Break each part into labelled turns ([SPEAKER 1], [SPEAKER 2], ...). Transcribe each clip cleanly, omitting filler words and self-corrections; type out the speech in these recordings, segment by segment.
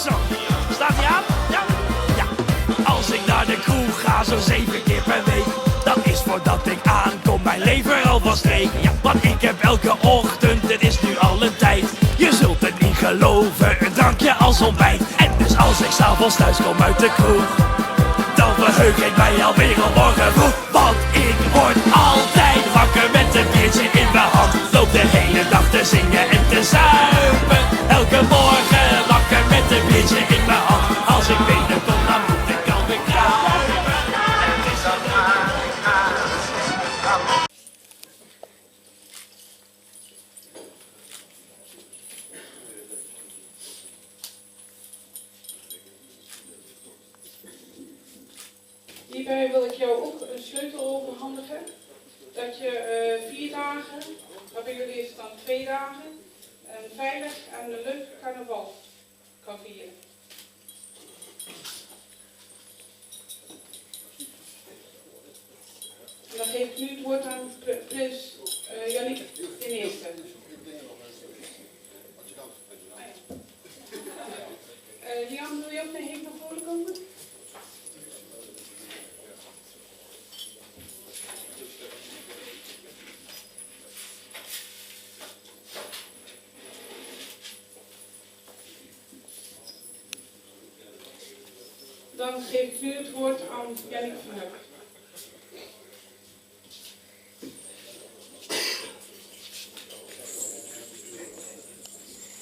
[SPEAKER 1] zo. Staat hij aan? Ja? Ja. Als ik naar de kroeg ga, zo 7 keer per week, dan is voordat ik aankom mijn lever al van streek. Ja, want ik heb elke ochtend, het is nu al een tijd, je zult het niet geloven, een drankje als ontbijt. En dus als ik 's avonds thuis kom uit de kroeg, dan verheug ik mij alweer al morgen vroeg. Want ik word altijd wakker met een biertje in mijn hand. Loop de hele dag te zingen en te zuipen. Elke morgen wakker met een biertje in mijn hand. Als ik binnenkom, dan moet ik alweer kruipen. Het is al
[SPEAKER 2] Hierbij wil ik jou ook een sleutel overhandigen. Dat je 4 dagen, maar bij jullie is het dan 2 dagen, een veilig en een leuk carnaval kan vieren. En dan geef ik nu het woord aan prins Yannick ten eerste. Jan, wil je ook even naar voren komen? Dan geef ik nu het woord aan Yannick van Huck.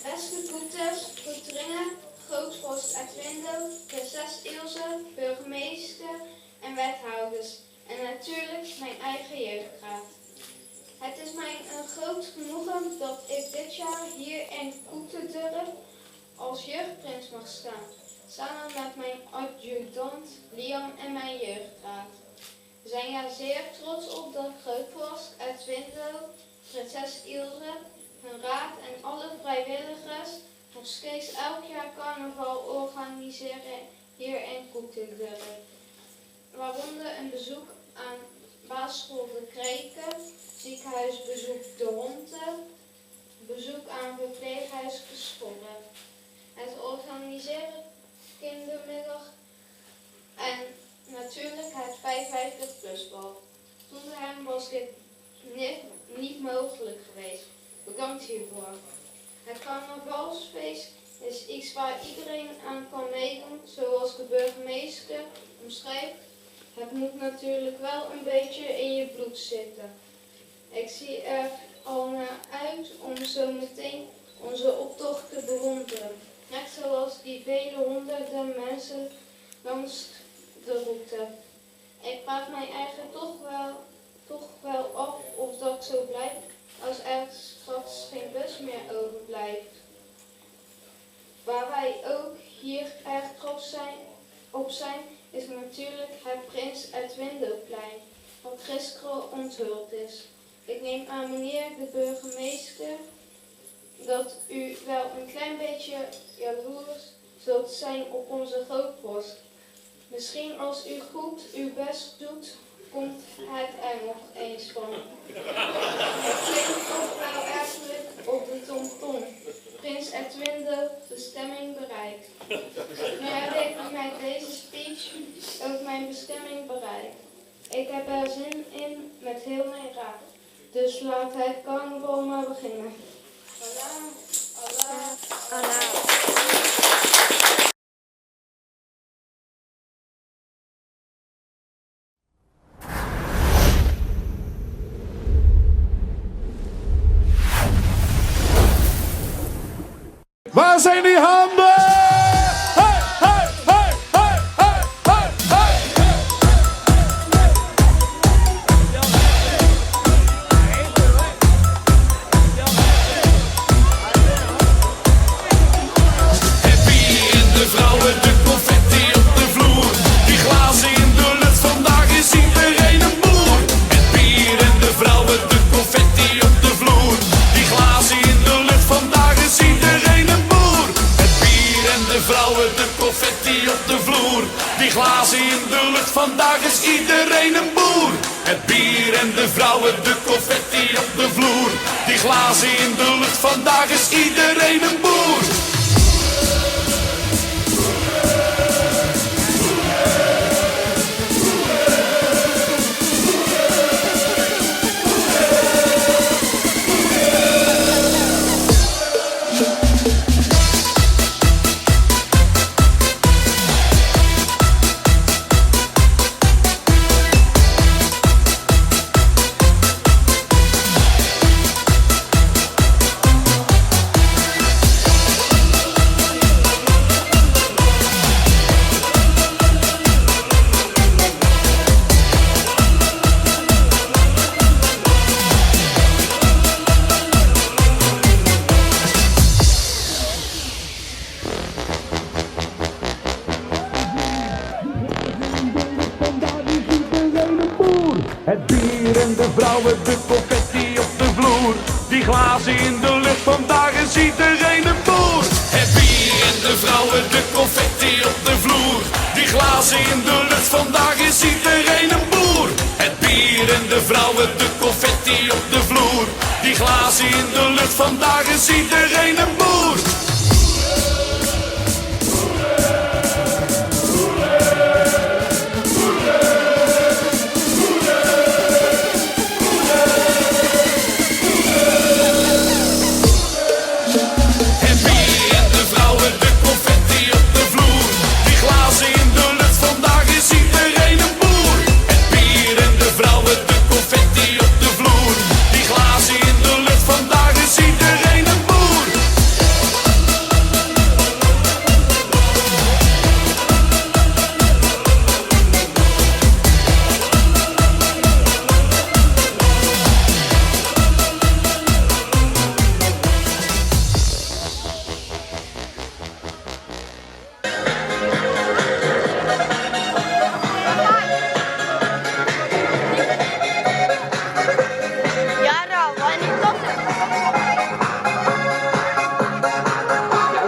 [SPEAKER 3] Beste Koeters, Koeteringen, Grootvorst Edwindo, prinses Ilse, burgemeester en wethouders. En natuurlijk mijn eigen jeugdraad. Het is mij een groot genoegen dat ik dit jaar hier in Koetendurp als jeugdprins mag staan. Samen met mijn adjudant Liam en mijn jeugdraad. We zijn er zeer trots op dat Grootvorst Edwindo, prinses Ilse, hun raad en alle vrijwilligers nog steeds elk jaar carnaval organiseren hier in Koetendurp. Waaronder een bezoek aan basisschool De Kreken, ziekenhuisbezoek De Honte, bezoek aan verpleeghuis Geschollen. Het organiseren kindermiddag en natuurlijk het 55 bal. Zonder hem was dit niet mogelijk geweest. Bedankt hiervoor. Het carnavalsfeest is iets waar iedereen aan kan meedoen, zoals de burgemeester omschrijft. Het moet natuurlijk wel een beetje in je bloed zitten. Ik zie er al naar uit om zo meteen onze optocht te bewonderen. Net zoals die vele honderden mensen langs de route. Ik vraag mij eigenlijk toch wel af of dat zo blijft als er straks geen bus meer overblijft. Waar wij ook hier erg trots op zijn, is natuurlijk het Prins Edwindoplein, wat gisteren onthuld is. Ik neem aan, meneer de burgemeester, dat u wel een klein beetje jaloers zult zijn op onze grootvorst. Misschien als u goed uw best doet, komt het er nog eens van. Het klinkt toch wel eigenlijk op de tomtom. Prins Edwindo, bestemming bereikt. Nu heb ik met deze speech ook mijn bestemming bereikt. Ik heb er zin in met heel mijn raad. Dus laat het carnaval maar beginnen. Allah, Allah, Allah.
[SPEAKER 4] Waar zijn die handen? Hey, hey, hey, hey, hey, hey,
[SPEAKER 5] Het bier in de vrouwen, de confetti op de vloer. Die glazen in de lucht, vandaag is iedereen een boer. Het bier en de vrouwen, de confetti op de vloer. Die glazen in de lucht, vandaag is iedereen een boer. Het bier en de vrouwen, de confetti op de vloer. Die glazen in de lucht, vandaag is iedereen een boer. Het bier en de vrouwen, de confetti op de vloer. Die glazen in de lucht, vandaag is iedereen een boer. vrouwen de confetti op de vloer. Die glazen in de lucht, vandaag is iedereen een boer. Het bier en de vrouwen de confetti op de vloer. Die glazen in de lucht, vandaag is iedereen een boer. Het bier en de vrouwen de confetti op de vloer. Die glazen in de lucht, vandaag is iedereen een boer.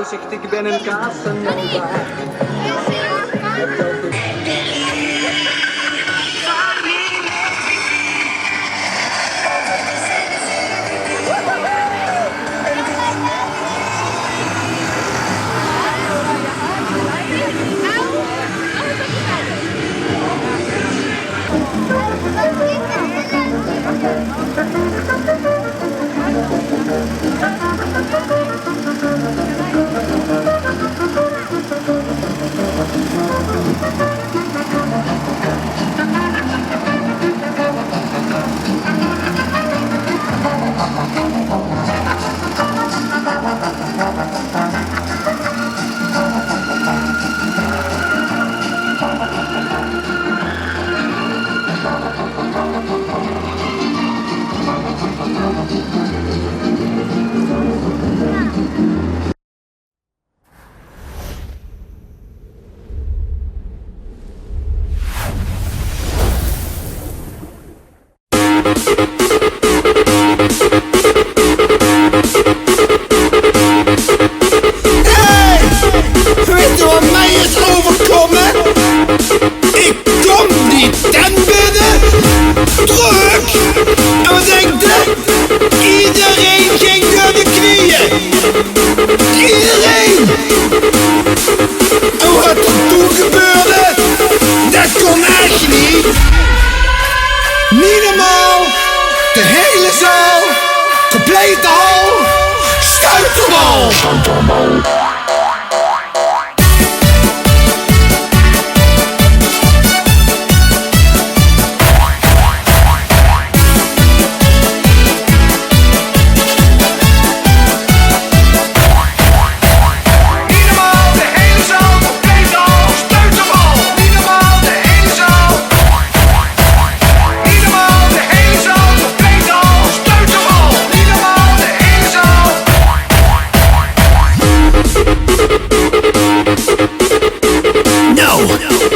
[SPEAKER 6] Zegt ik ben een kaas en
[SPEAKER 7] Niet normaal, de hele zaal, complete hal, stuiterbal.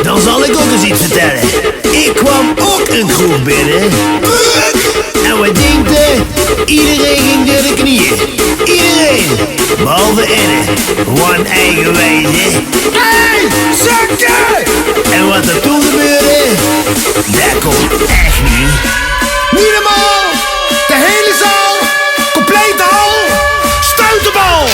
[SPEAKER 8] Dan zal ik ook eens iets vertellen. Ik kwam ook een kroeg binnen. En wat denkt u? Iedereen ging door de knieën. Iedereen. Behalve Enne. One eigenwijze.
[SPEAKER 7] Hey, zakken!
[SPEAKER 8] En wat er toen gebeurde, dat komt echt niet.
[SPEAKER 7] Niet normaal! De hele zaal, complete hal, stuiterbal!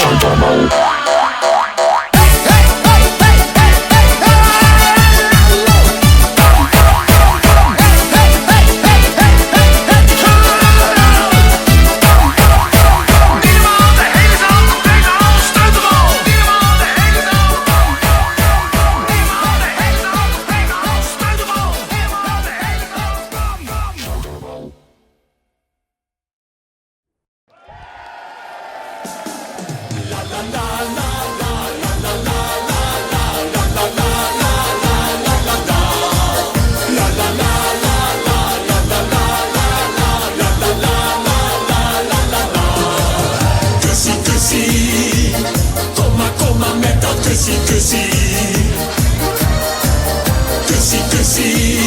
[SPEAKER 5] Kussie,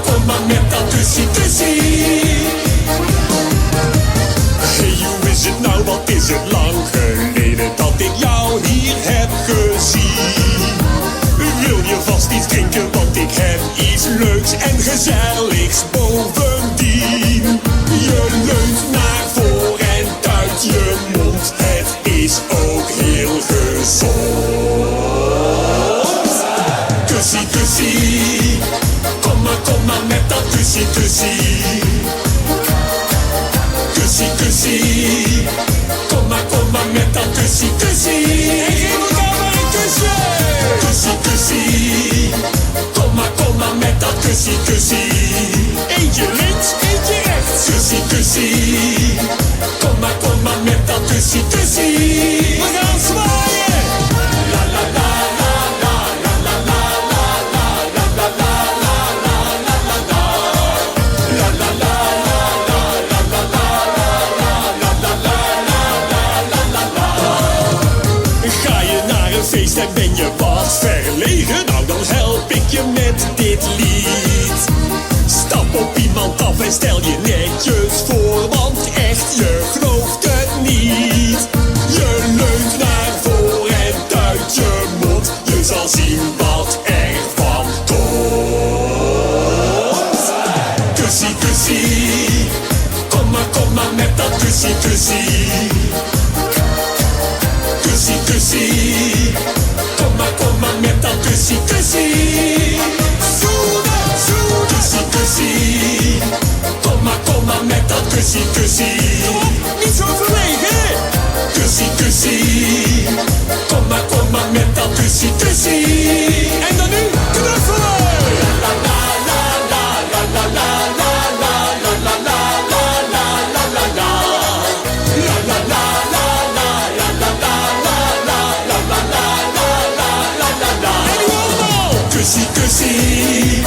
[SPEAKER 5] kom maar met dat kussie. leuks en gezelligs bovendien. Je leunt naar voor en uit je mond. Het is ook heel gezond. Kussie, kussie. Kom maar met dat kussie, kussie. Kussie, kussie. Kom maar met dat kussie, kussie. En geef elkaar maar een kusje. Kussie, kussie. Kom maar met dat kussie, kussie. Eentje links, eentje rechts. Kussie, kussie. Kom maar met dat kussie, kussie. We gaan zwaaien. La la la la la la la la la la la la la la la la la la. La la la la la la la la la la la la la. Ga je naar een feest en ben je wat verlegen? Nou, dan help ik je met dit lied. Stap op iemand af en stel je netjes voor, want echt, je gelooft het niet. Je leunt naar voor en uit je mond, je zal zien wat ervan komt. Kussie, kussie, kom maar met dat kussie, kussie. Kussie, kussie, kom maar met dat kussie, kussie. Zoenen, zoenen. Kussie, kussie, kom maar met dat kussie, kussie. Kom op, niet zo verlegen. Kussie, kussie, kom maar met dat kussie, kussie. En dan nu knuffelen. La la la la la la la la la la la la la la la la la la. La la la la la la la la la la la la la la la la la. En nu allemaal. Kussie, kussie,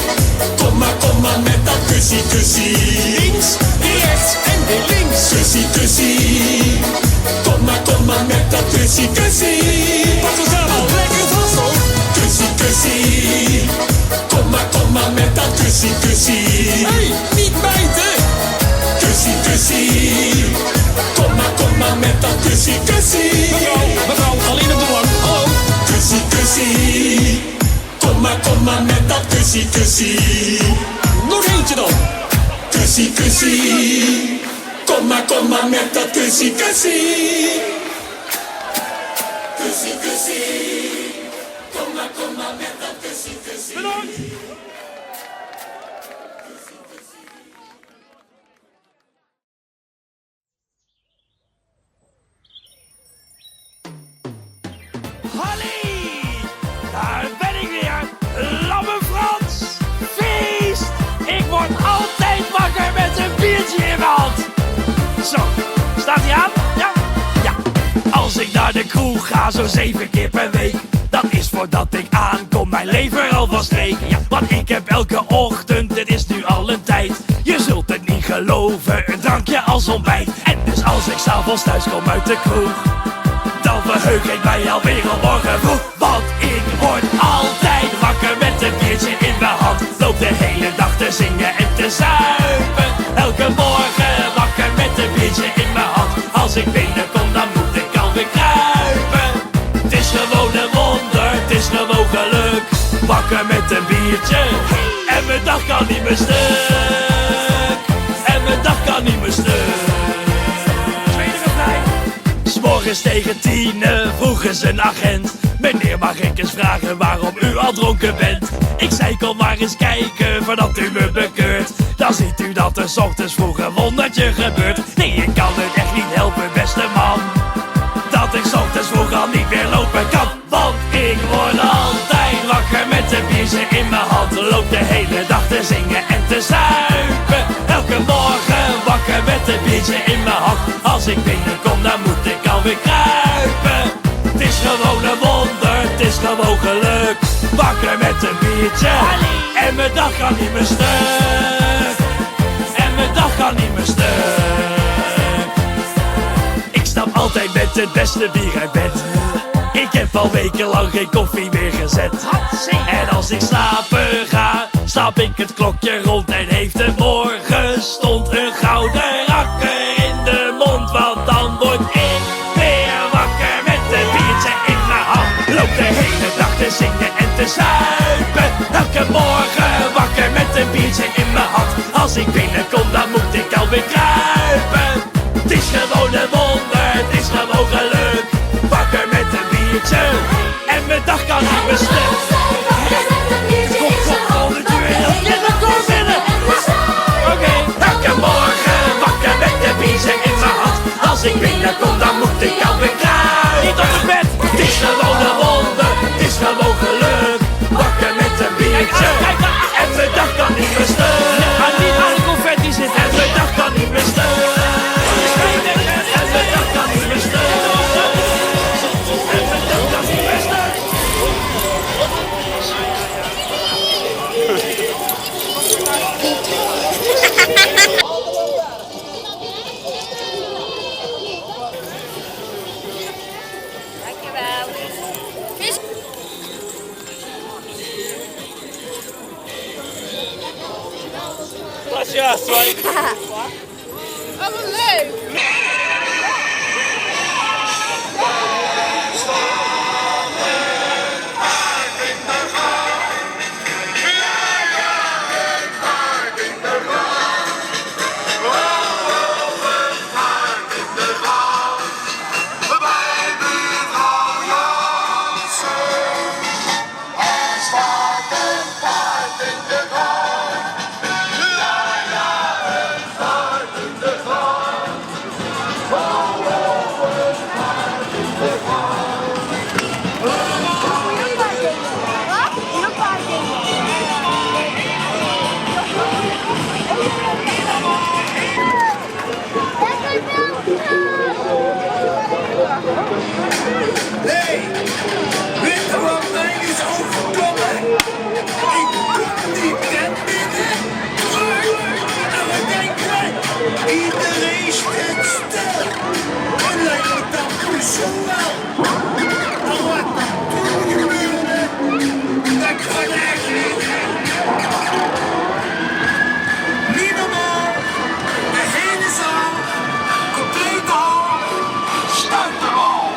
[SPEAKER 5] kom maar met dat kussie, kussie. Links, rechts en weer links. Kussie, kussie, kom maar met dat kussie, kussie. Pak ons allemaal lekker vast hoor. Kussie, kussie, kom maar met dat kussie, kussie. Hey, niet bijten. Kussie, kussie, kom maar met dat kussie, kussie. Mevrouw, alleen op de wang, hallo. Kussie, kussie, kom maar met dat kussie, kussie. Nog eentje dan. Kussie, kussie, kom maar met dat kussie, kussie. Kussie, kussie, kom maar met dat kussie, kussie. Bedankt.
[SPEAKER 1] Halli! Daar ben ik weer! Lamme Frans! Feest! Ik word altijd wakker met een biertje in mijn hand! Zo, staat hij aan? Ja? Ja! Als ik naar de kroeg ga, zo 7 keer per week, dan is voordat ik aankom mijn lever al van streek. Ja, want ik heb elke ochtend, dit is nu al een tijd, je zult het niet geloven, een drankje als ontbijt. En dus als ik s'avonds thuis kom uit de kroeg, dan verheug ik mij alweer op morgen vroeg. Want ik word altijd wakker met een biertje in mijn hand. Loop de hele dag te zingen en te zuipen. Elke morgen wakker met een biertje in mijn hand. Als ik binnenkom dan moet ik alweer kruipen. Het is gewoon een wonder, het is gewoon geluk. Wakker met een biertje en mijn dag kan niet meer stuk. En mijn dag kan niet meer stuk. Morgens tegen 10 vroegen ze een agent: meneer, mag ik eens vragen waarom u al dronken bent? Ik zei, kom maar eens kijken voordat u me bekeurt. Dan ziet u dat er 's ochtends vroeg een wondertje gebeurt. Nee, ik kan het echt niet helpen, beste man, dat ik 's ochtends vroeg al niet meer lopen kan. Want ik word altijd wakker met een biertje in mijn hand. Loop de hele dag te zingen en te zuipen. Elke morgen wakker met een biertje in mijn hand. Als ik binnenkom dan moet ik alweer kruipen. Het is gewoon een wonder, het is gewoon geluk. Wakker met een biertje en mijn dag kan niet meer stuk. En mijn dag kan niet meer stuk. Ik stap altijd met het beste bier uit bed. Ik heb al wekenlang geen koffie meer gezet. En als ik slapen ga, stap ik het klokje rond en heeft de morgenstond een gouden rakker in de mond. Want dan word ik weer wakker met een biertje in mijn hand. Loop de hele dag te zingen en te zuipen. Elke morgen wakker met Als ik binnenkom dan moet ik alweer kruipen. Het is gewoon een wonder, het is gewoon geluk. Wakker met een biertje en mijn dag kan niet meer stuk. Kom, de deur in. Ja, dan kom binnen. Oké. Elke morgen wakker met een biertje in mijn hand. Als ik binnenkom dan moet ik alweer kruipen. Niet op het bed. Het is gewoon een wonder, het is gewoon geluk. Wakker met een biertje en mijn dag kan niet meer stuk. Ga niet aan de confetti zitten en mijn dag kan niet meer stuk. En mijn dag kan niet meer stuk. En mijn dag kan niet meer stuk.
[SPEAKER 9] Ja, sorry.
[SPEAKER 2] Oh, wat leuk!
[SPEAKER 7] Hey, weet je wat mij is overkomen? Ik kom die tent binnen. En wat denk je? Iedereen staat stil. En lijkt me dat zo wel. En wat toen gebeurde, dat kan echt niet. Niet normaal. De hele zaal, complete hal, stuiterbal.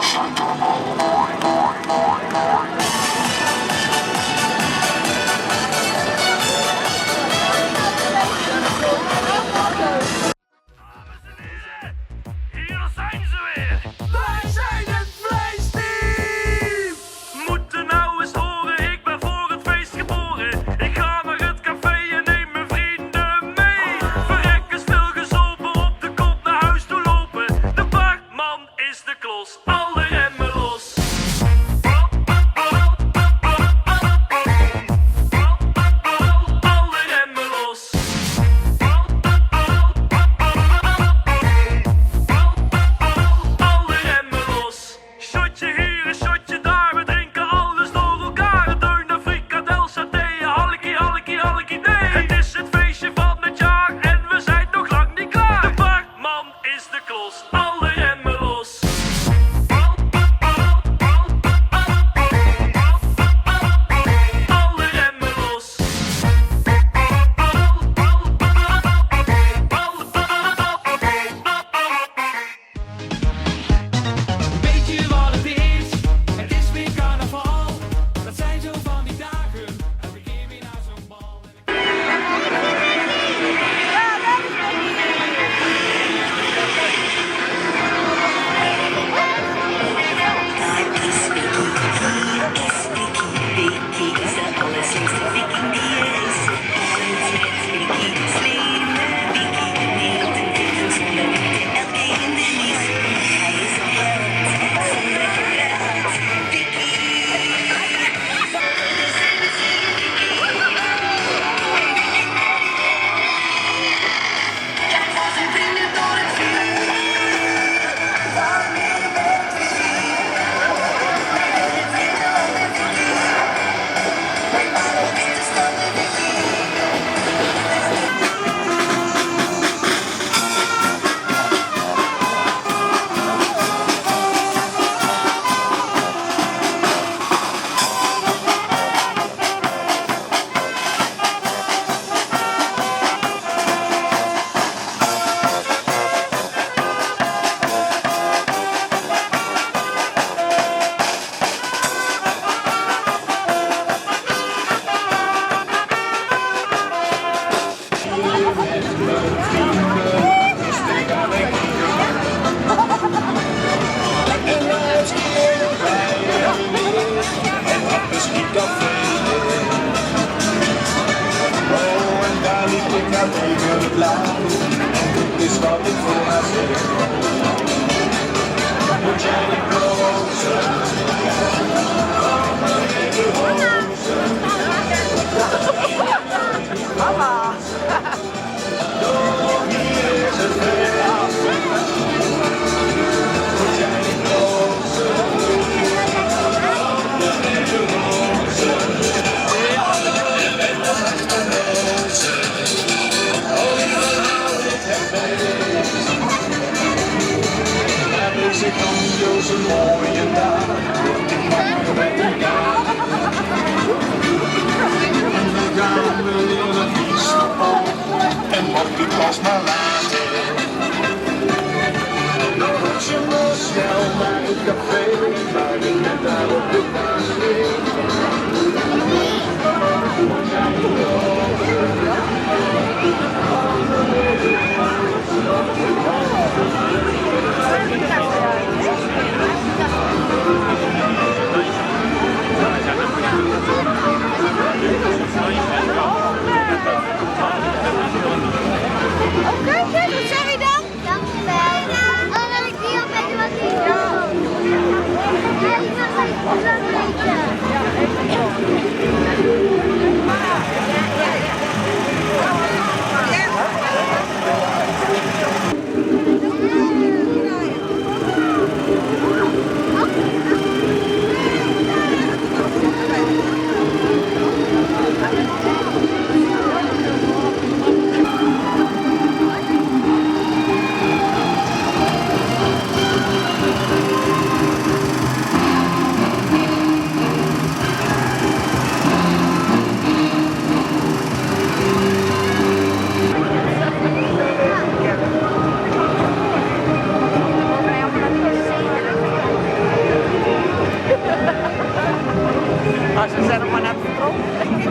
[SPEAKER 6] Ja, ze zijn nog maar net vertrokken, denk ik.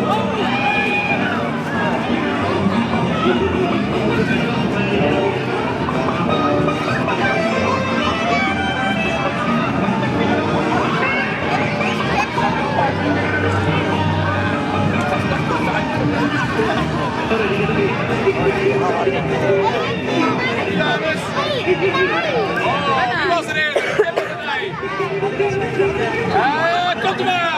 [SPEAKER 4] Wie was er eerder? Komt er maar!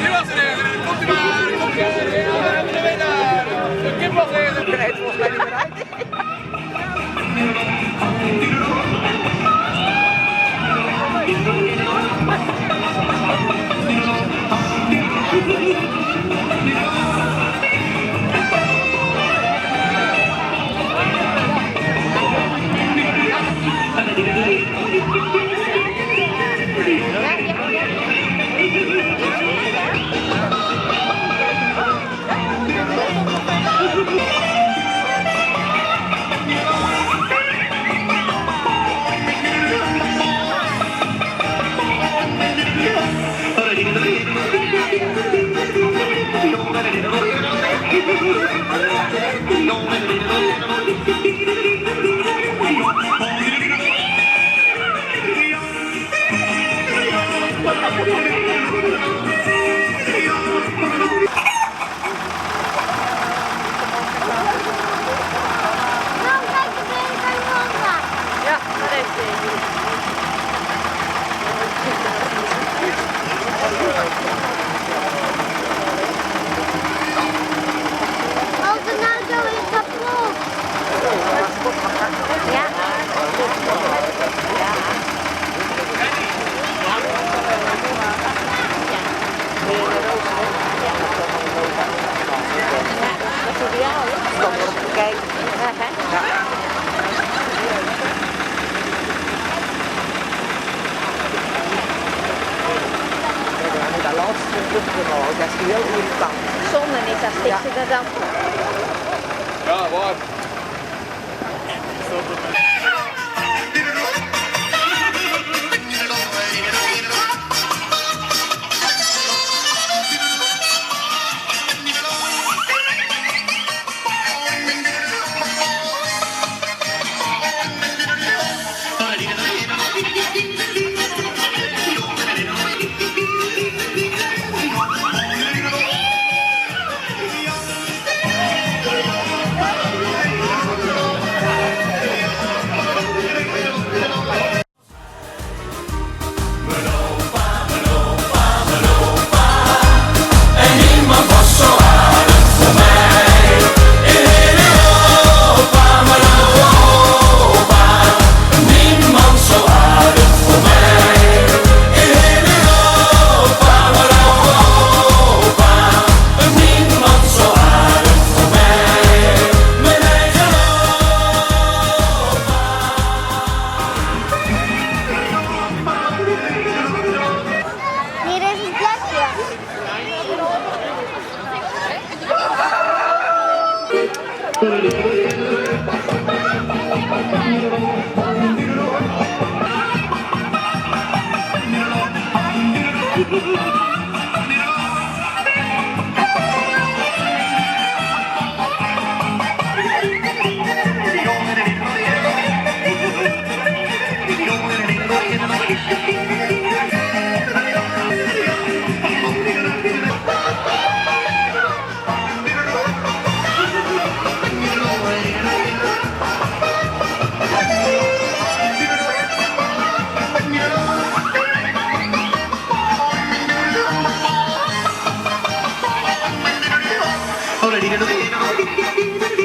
[SPEAKER 4] Wie was er eerder? Komt u maar! Komt u maar! Ja, we hebben de winnaar! De kip was eerder!
[SPEAKER 6] Ik rijd volgens mij niet meer uit.
[SPEAKER 3] Ja, daar heeft hij. Als de auto is kapot. Ja. Dat is ideaal, hè?
[SPEAKER 6] Dan wordt het kijken. Ja. Dat laatste stukje nog, dat is heel irritant.
[SPEAKER 3] Zonde is, dan stikt ze er dan.
[SPEAKER 4] Ja, waar?
[SPEAKER 3] Hier is een flesje.
[SPEAKER 7] Oh,